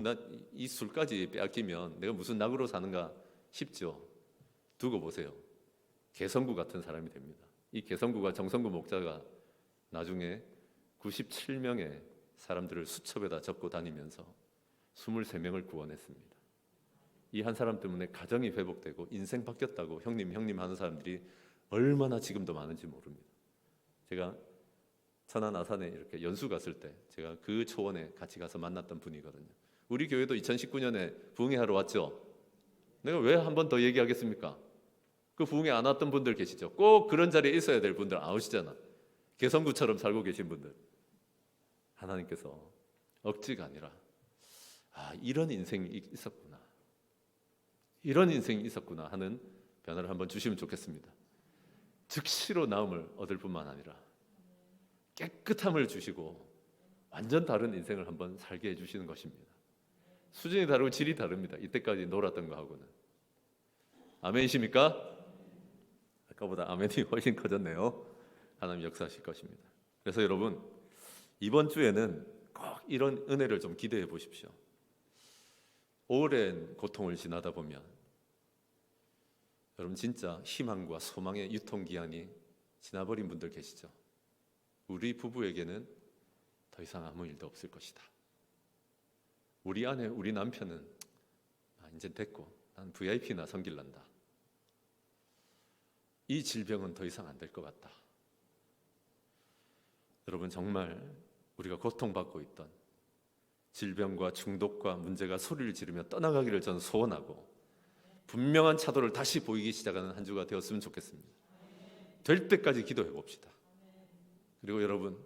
나 이 술까지 빼앗기면 내가 무슨 낙으로 사는가 싶죠. 두고 보세요. 개성구 같은 사람이 됩니다. 이 개성구가 정성구 목자가 나중에 97명의 사람들을 수첩에다 적고 다니면서 23명을 구원했습니다. 이 한 사람 때문에 가정이 회복되고 인생 바뀌었다고 형님 하는 사람들이 얼마나 지금도 많은지 모릅니다. 제가 천안 아산에 이렇게 연수 갔을 때 제가 그 초원에 같이 가서 만났던 분이거든요. 우리 교회도 2019년에 부흥회하러 왔죠. 내가 왜 한 번 더 얘기하겠습니까? 그 부흥회 안 왔던 분들 계시죠. 꼭 그런 자리에 있어야 될 분들 안 오시잖아. 개성구처럼 살고 계신 분들. 하나님께서 억지가 아니라 이런 인생이 있었구나, 이런 인생이 있었구나 하는 변화를 한번 주시면 좋겠습니다. 즉시로 나음을 얻을 뿐만 아니라 깨끗함을 주시고 완전 다른 인생을 한번 살게 해주시는 것입니다. 수준이 다르고 질이 다릅니다. 이때까지 놀았던 거하고는. 아멘이십니까? 아까보다 아멘이 훨씬 커졌네요. 하나님 역사하실 것입니다. 그래서 여러분, 이번 주에는 꼭 이런 은혜를 좀 기대해 보십시오. 오랜 고통을 지나다 보면 여러분 진짜 희망과 소망의 유통기한이 지나버린 분들 계시죠? 우리 부부에게는 더 이상 아무 일도 없을 것이다. 우리 아내, 우리 남편은 이제 됐고 난 VIP나 섬길란다. 이 질병은 더 이상 안 될 것 같다. 여러분, 정말 우리가 고통받고 있던 질병과 중독과 문제가 소리를 지르며 떠나가기를 저는 소원하고 분명한 차도를 다시 보이기 시작하는 한 주가 되었으면 좋겠습니다. 될 때까지 기도해 봅시다. 그리고 여러분,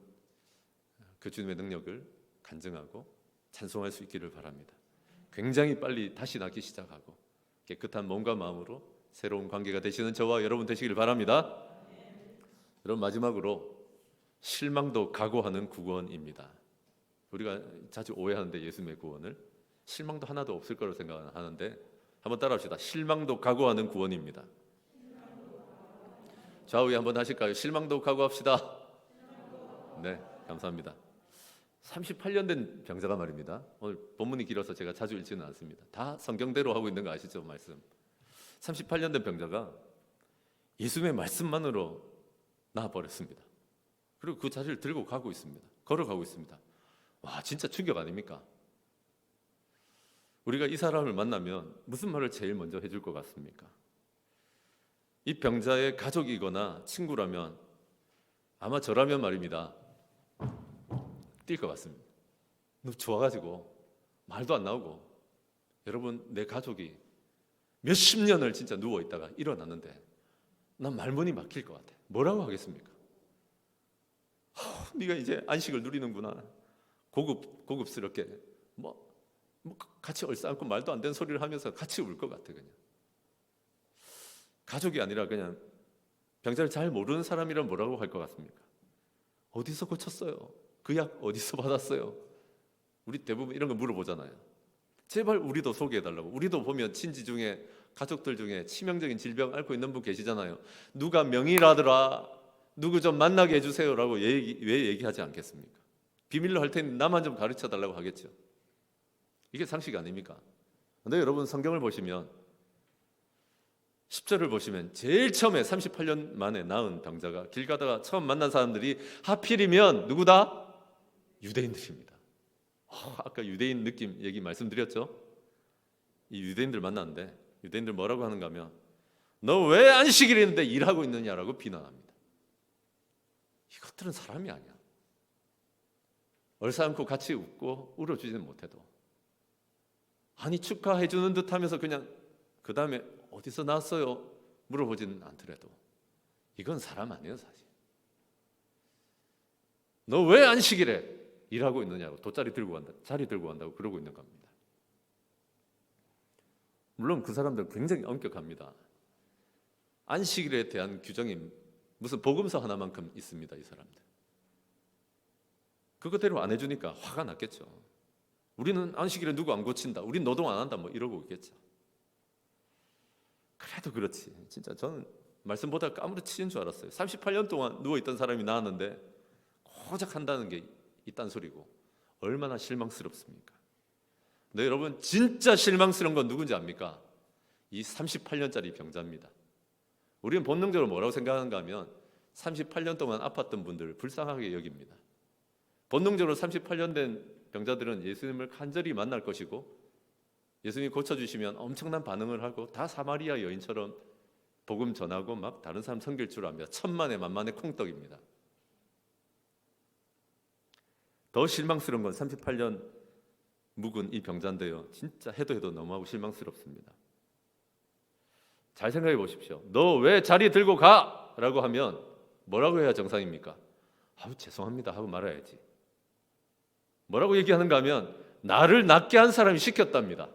그 주님의 능력을 간증하고 찬송할 수 있기를 바랍니다. 굉장히 빨리 다시 낫기 시작하고 깨끗한 몸과 마음으로 새로운 관계가 되시는 저와 여러분 되시길 바랍니다. 여러분, 마지막으로 실망도 각오하는 구원입니다. 우리가 자주 오해하는데 예수님의 구원을 실망도 하나도 없을 거라고 생각하는데 한번 따라합시다. 실망도 각오하는 구원입니다. 좌우에 한번 하실까요? 실망도 각오합시다. 네, 감사합니다. 38년 된 병자가 말입니다. 오늘 본문이 길어서 제가 자주 읽지는 않습니다. 다 성경대로 하고 있는 거 아시죠? 말씀. 38년 된 병자가 예수님의 말씀만으로 나아버렸습니다. 그리고 그 자리를 들고 가고 있습니다. 걸어가고 있습니다. 와, 진짜 충격 아닙니까? 우리가 이 사람을 만나면 무슨 말을 제일 먼저 해줄 것 같습니까? 이 병자의 가족이거나 친구라면 아마 저라면 말입니다. 뛸 것 같습니다. 너무 좋아가지고 말도 안 나오고, 여러분, 내 가족이 몇십 년을 진짜 누워있다가 일어났는데 난 말문이 막힐 것 같아. 뭐라고 하겠습니까? 네가 이제 안식을 누리는구나. 고급스럽게 뭐 같이 얼싸안고 말도 안 되는 소리를 하면서 같이 울 것 같아. 그냥 가족이 아니라 그냥 병자를 잘 모르는 사람이란 뭐라고 할 것 같습니까? 어디서 고쳤어요? 그 약 어디서 받았어요? 우리 대부분 이런 거 물어보잖아요. 제발 우리도 소개해달라고. 우리도 보면 친지 중에, 가족들 중에 치명적인 질병 앓고 있는 분 계시잖아요. 누가 명의라더라, 누구 좀 만나게 해주세요라고 왜 얘기하지 않겠습니까? 비밀로 할 테니 나만 좀 가르쳐달라고 하겠죠. 이게 상식 아닙니까? 근데 여러분 성경을 보시면 10절을 보시면 제일 처음에 38년 만에 낳은 병자가 길 가다가 처음 만난 사람들이 하필이면 누구다? 유대인들입니다. 아까 유대인 느낌 얘기 말씀드렸죠? 이 유대인들 만났는데 유대인들 뭐라고 하는가 하면 너 왜 안식일인데 일하고 있느냐라고 비난합니다. 이것들은 사람이 아니야. 얼싸안고 같이 웃고 울어주지는 못해도 아니 축하해 주는 듯 하면서 그냥 그 다음에 어디서 나왔어요? 물어보지는 않더라도 이건 사람 아니에요. 사실 너 왜 안식일에 일하고 있느냐고 돗자리 들고 간다, 자리 들고 간다고 그러고 있는 겁니다. 물론 그 사람들은 굉장히 엄격합니다. 안식일에 대한 규정이 무슨 복음서 하나만큼 있습니다. 이 사람들 그거대로 안 해주니까 화가 났겠죠. 우리는 안식일에 누구 안 고친다, 우린 노동 안 한다 뭐 이러고 있겠죠. 그래도 그렇지 진짜 저는 말씀 보다 까무러치는 줄 알았어요. 38년 동안 누워있던 사람이 나왔는데 고작 한다는 게 이딴 소리고 얼마나 실망스럽습니까? 근데 여러분 진짜 실망스러운 건 누군지 압니까? 이 38년짜리 병자입니다. 우리는 본능적으로 뭐라고 생각하는가 하면 38년 동안 아팠던 분들을 불쌍하게 여깁니다. 본능적으로 38년 된 병자들은 예수님을 간절히 만날 것이고 예수님이 고쳐주시면 엄청난 반응을 하고 다 사마리아 여인처럼 복음 전하고 막 다른 사람 섬길 줄 압니다. 천만에 만만의 콩떡입니다. 더 실망스러운 건 38년 묵은 이 병자인데요. 진짜 해도 너무하고 실망스럽습니다. 잘 생각해 보십시오. 너 왜 자리 들고 가? 라고 하면 뭐라고 해야 정상입니까? 아우 죄송합니다 하고 말아야지. 뭐라고 얘기하는가 하면 나를 낫게 한 사람이 시켰답니다.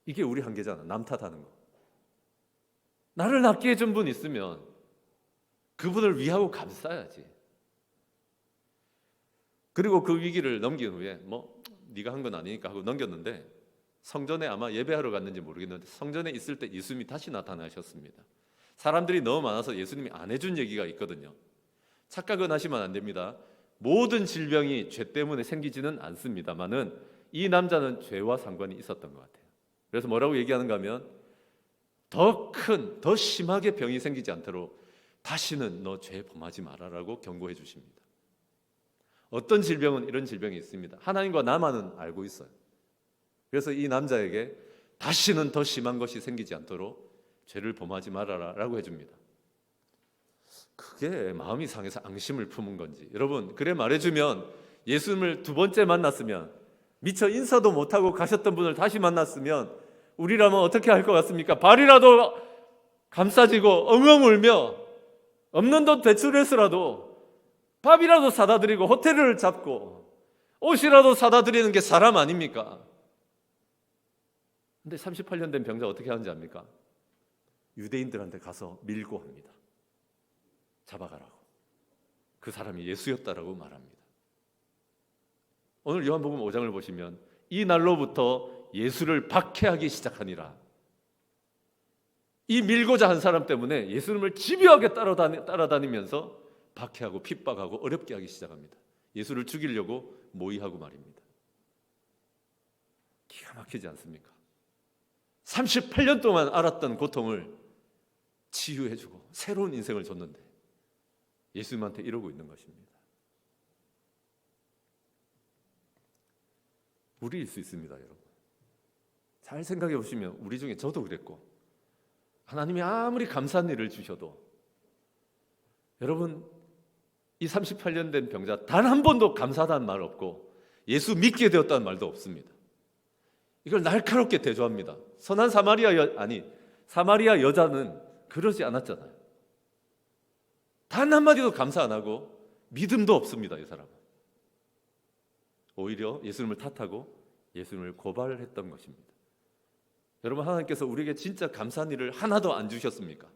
이게 우리 한계잖아. 남 탓하는 거. 나를 낫게 해준 분 있으면 그분을 위하고 감싸야지. 그리고 그 위기를 넘긴 후에 뭐 네가 한 건 아니니까 하고 넘겼는데 성전에 아마 예배하러 갔는지 모르겠는데 성전에 있을 때 예수님이 다시 나타나셨습니다. 사람들이 너무 많아서 예수님이 안 해준 얘기가 있거든요. 착각은 하시면 안 됩니다. 모든 질병이 죄 때문에 생기지는 않습니다만은 이 남자는 죄와 상관이 있었던 것 같아요. 그래서 뭐라고 얘기하는가 하면 더 큰, 더 심하게 병이 생기지 않도록 다시는 너 죄 범하지 마라라고 경고해 주십니다. 어떤 질병은 이런 질병이 있습니다. 하나님과 나만은 알고 있어요. 그래서 이 남자에게 다시는 더 심한 것이 생기지 않도록 죄를 범하지 말아라라고 해줍니다. 그게 마음이 상해서 앙심을 품은 건지 여러분 그래 말해주면 예수님을 두 번째 만났으면 미처 인사도 못하고 가셨던 분을 다시 만났으면 우리라면 어떻게 할 것 같습니까? 발이라도 감싸지고 엉엉 울며 없는 돈 대출해서라도 밥이라도 사다 드리고 호텔을 잡고 옷이라도 사다 드리는 게 사람 아닙니까? 근데 38년 된 병자 어떻게 하는지 압니까? 유대인들한테 가서 밀고 합니다. 잡아가라고. 그 사람이 예수였다라고 말합니다. 오늘 요한복음 5장을 보시면 이 날로부터 예수를 박해하기 시작하니라. 이 밀고자 한 사람 때문에 예수님을 집요하게 따라다니면서 박해하고 핍박하고 어렵게 하기 시작합니다. 예수를 죽이려고 모의하고 말입니다. 기가 막히지 않습니까? 38년 동안 알았던 고통을 치유해주고 새로운 인생을 줬는데 예수님한테 이러고 있는 것입니다. 우리일 수 있습니다, 여러분. 잘 생각해 보시면 우리 중에 저도 그랬고 하나님이 아무리 감사한 일을 주셔도 여러분 이 38년 된 병자 단 한 번도 감사하다는 말 없고 예수 믿게 되었다는 말도 없습니다. 이걸 날카롭게 대조합니다. 선한 사마리아 여자는 그러지 않았잖아요. 단 한마디도 감사 안 하고 믿음도 없습니다. 이 사람은 오히려 예수님을 탓하고 예수님을 고발했던 것입니다. 여러분, 하나님께서 우리에게 진짜 감사한 일을 하나도 안 주셨습니까?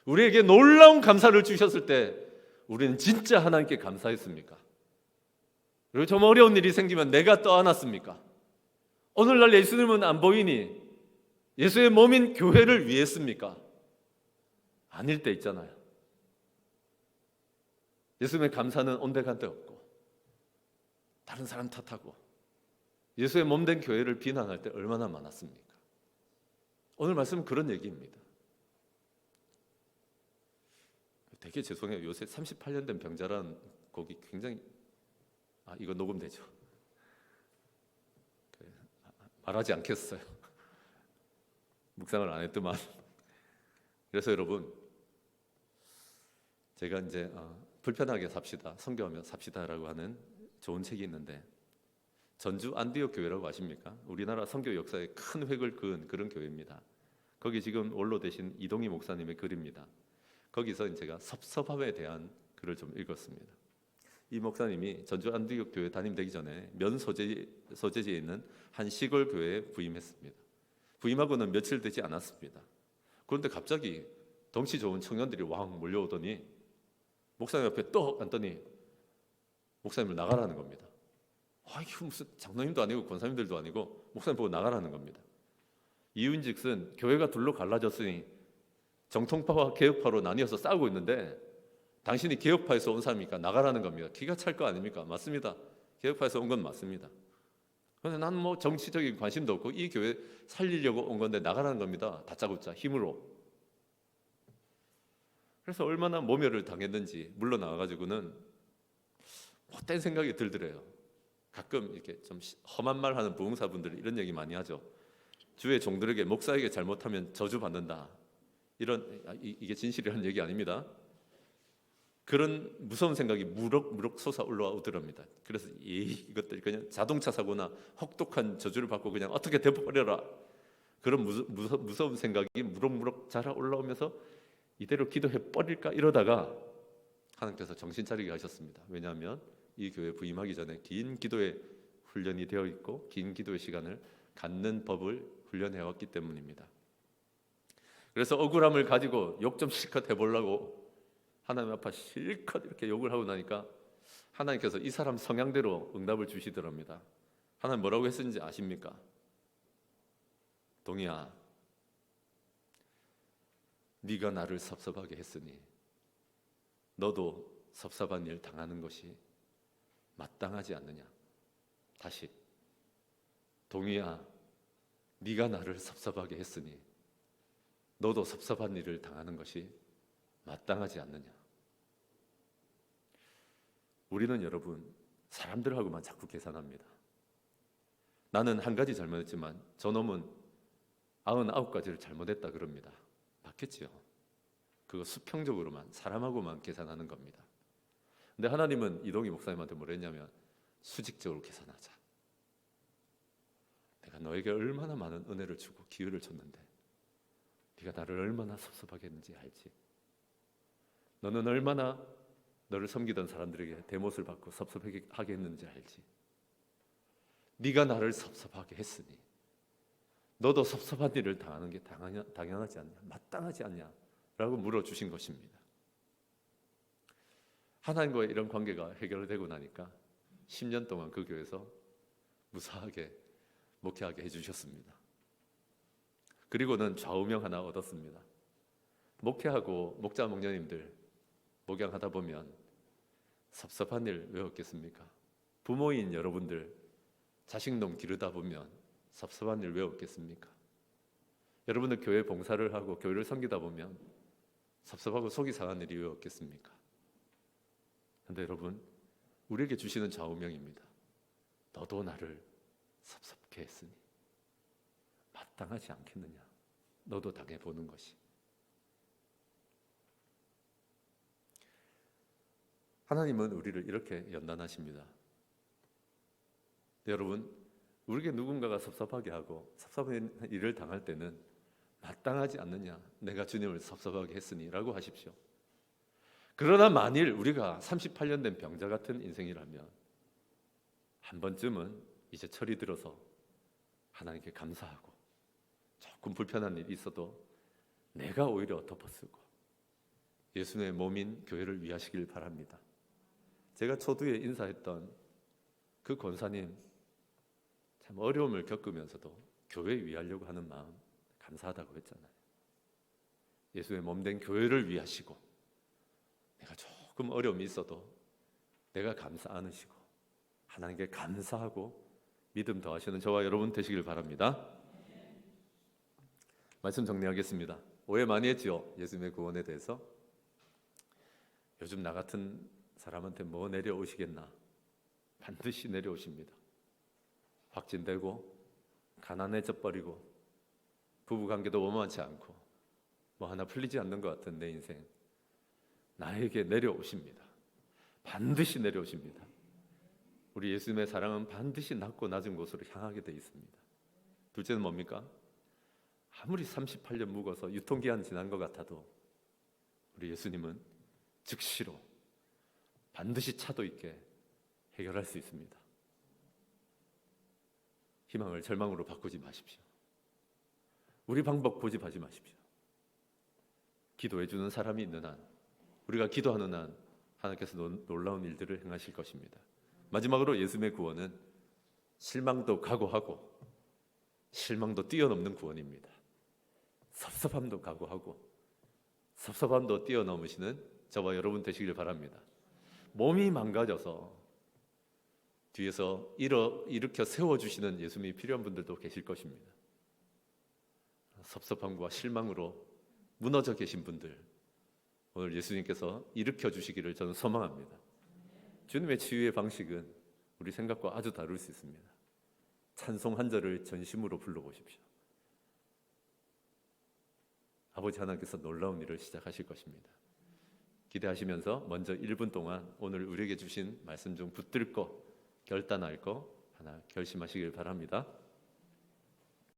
우리에게 놀라운 감사를 주셨을 때 우리는 진짜 하나님께 감사했습니까? 그리고 좀 어려운 일이 생기면 내가 떠안았습니까? 오늘날 예수님은 안 보이니 예수의 몸인 교회를 위했습니까? 아닐 때 있잖아요. 예수님의 감사는 온데간데 없고 다른 사람 탓하고 예수의 몸된 교회를 비난할 때 얼마나 많았습니까? 오늘 말씀은 그런 얘기입니다. 되게 죄송해요. 요새 38년 된 병자라는 곡이 굉장히 이거 녹음되죠? 말하지 않겠어요. 묵상을 안 했더만. 그래서 여러분, 제가 이제 불편하게 삽시다, 성교하며 삽시다라고 하는 좋은 책이 있는데, 전주 안디옥 교회라고 아십니까? 우리나라 선교 역사에 큰 획을 그은 그런 교회입니다. 거기 지금 원로 되신 이동희 목사님의 글입니다. 거기서 제가 섭섭함에 대한 글을 좀 읽었습니다. 이 목사님이 전주 안디옥 교회 담임되기 전에 면 소재지에 있는 한 시골 교회에 부임했습니다. 부임하고는 며칠 되지 않았습니다. 그런데 갑자기 덩치 좋은 청년들이 왕 몰려오더니 목사님 옆에 떡 앉더니 목사님을 나가라는 겁니다. 이거 무슨 장로님도 아니고 권사님들도 아니고 목사님 보고 나가라는 겁니다. 이유인즉슨 교회가 둘로 갈라졌으니 정통파와 개혁파로 나뉘어서 싸우고 있는데 당신이 개혁파에서 온 사람이니까 나가라는 겁니다. 기가 찰 거 아닙니까? 맞습니다. 개혁파에서 온 건 맞습니다. 그런데 나는 뭐 정치적인 관심도 없고 이 교회 살리려고 온 건데 나가라는 겁니다. 다짜고짜 힘으로. 그래서 얼마나 모멸을 당했는지 물러나가지고는 못된 생각이 들더래요. 가끔 이렇게 좀 험한 말 하는 부흥사분들이 이런 얘기 많이 하죠. 주의 종들에게 목사에게 잘못하면 저주받는다. 이게 진실이라는 얘기 아닙니다. 그런 무서운 생각이 무럭무럭 솟아올라오더랍니다. 그래서 이것들 그냥 자동차 사고나 혹독한 저주를 받고 그냥 어떻게 덮어버려라. 그런 무서운 생각이 무럭무럭 자라올라오면서 이대로 기도해 버릴까 이러다가 하나님께서 정신 차리게 하셨습니다. 왜냐하면 이 교회 부임하기 전에 긴 기도의 훈련이 되어 있고 긴 기도의 시간을 갖는 법을 훈련해왔기 때문입니다. 그래서 억울함을 가지고 욕 좀 실컷 해보려고 하나님 앞에 실컷 이렇게 욕을 하고 나니까 하나님께서 이 사람 성향대로 응답을 주시더랍니다. 하나님 뭐라고 했는지 아십니까? 동희야, 네가 나를 섭섭하게 했으니 너도 섭섭한 일 당하는 것이 마땅하지 않느냐. 다시, 동희야, 네가 나를 섭섭하게 했으니 너도 섭섭한 일을 당하는 것이 마땅하지 않느냐. 우리는 여러분 사람들하고만 자꾸 계산합니다. 나는 한 가지 잘못했지만 저놈은 99가지를 잘못했다 그럽니다. 맞겠지요. 그거 수평적으로만 사람하고만 계산하는 겁니다. 근데 하나님은 이동희 목사님한테 뭐라 했냐면 수직적으로 계산하자. 내가 너에게 얼마나 많은 은혜를 주고 기회를 줬는데 네가 나를 얼마나 섭섭하게 했는지 알지? 너는 얼마나 너를 섬기던 사람들에게 대못을 받고 섭섭하게 했는지 알지? 네가 나를 섭섭하게 했으니 너도 섭섭한 일을 당하는 게 당연하지 않냐? 마땅하지 않냐? 라고 물어주신 것입니다. 하나님과의 이런 관계가 해결되고 나니까 10년 동안 그 교회에서 무사하게 목회하게 해주셨습니다. 그리고는 좌우명 하나 얻었습니다. 목회하고 목자 목녀님들 목양하다 보면 섭섭한 일 왜 없겠습니까? 부모인 여러분들 자식놈 기르다 보면 섭섭한 일 왜 없겠습니까? 여러분들 교회 봉사를 하고 교회를 섬기다 보면 섭섭하고 속이 상한 일이 왜 없겠습니까? 그런데 여러분, 우리에게 주시는 좌우명입니다. 너도 나를 섭섭게 했으니 마땅하지 않겠느냐? 너도 당해보는 것이. 하나님은 우리를 이렇게 연단하십니다. 여러분, 우리에게 누군가가 섭섭하게 하고 섭섭한 일을 당할 때는 마땅하지 않느냐? 내가 주님을 섭섭하게 했으니 라고 하십시오. 그러나 만일 우리가 38년 된 병자 같은 인생이라면 한 번쯤은 이제 철이 들어서 하나님께 감사하고 조금 불편한 일이 있어도 내가 오히려 덮어쓰고 예수님의 몸인 교회를 위하시길 바랍니다. 제가 초두에 인사했던 그 권사님 참 어려움을 겪으면서도 교회 위하려고 하는 마음 감사하다고 했잖아요. 예수의 몸된 교회를 위하시고 내가 조금 어려움이 있어도 내가 감사 안으시고 하나님께 감사하고 믿음 더하시는 저와 여러분 되시길 바랍니다. 말씀 정리하겠습니다. 오해 많이 했지요, 예수님의 구원에 대해서. 요즘 나 같은 사람한테 뭐 내려오시겠나? 반드시 내려오십니다. 확진되고 가난해져 버리고 부부관계도 원만치 않고 뭐 하나 풀리지 않는 것 같은 내 인생, 나에게 내려오십니다. 반드시 내려오십니다. 우리 예수님의 사랑은 반드시 낮고 낮은 곳으로 향하게 돼 있습니다. 둘째는 뭡니까? 아무리 38년 묵어서 유통기한 지난 것 같아도 우리 예수님은 즉시로 반드시 차도 있게 해결할 수 있습니다. 희망을 절망으로 바꾸지 마십시오. 우리 방법 고집하지 마십시오. 기도해 주는 사람이 있는 한, 우리가 기도하는 한 하나님께서 놀라운 일들을 행하실 것입니다. 마지막으로 예수님의 구원은 실망도 각오하고 실망도 뛰어넘는 구원입니다. 섭섭함도 각오하고 섭섭함도 뛰어넘으시는 저와 여러분 되시길 바랍니다. 몸이 망가져서 뒤에서 일으켜 세워주시는 예수님이 필요한 분들도 계실 것입니다. 섭섭함과 실망으로 무너져 계신 분들, 오늘 예수님께서 일으켜 주시기를 저는 소망합니다. 주님의 치유의 방식은 우리 생각과 아주 다를 수 있습니다. 찬송 한 절을 전심으로 불러보십시오. 아버지 하나님께서 놀라운 일을 시작하실 것입니다. 기대하시면서 먼저 1분 동안 오늘 우리에게 주신 말씀 중 붙들 거, 결단할 거 하나 결심하시길 바랍니다.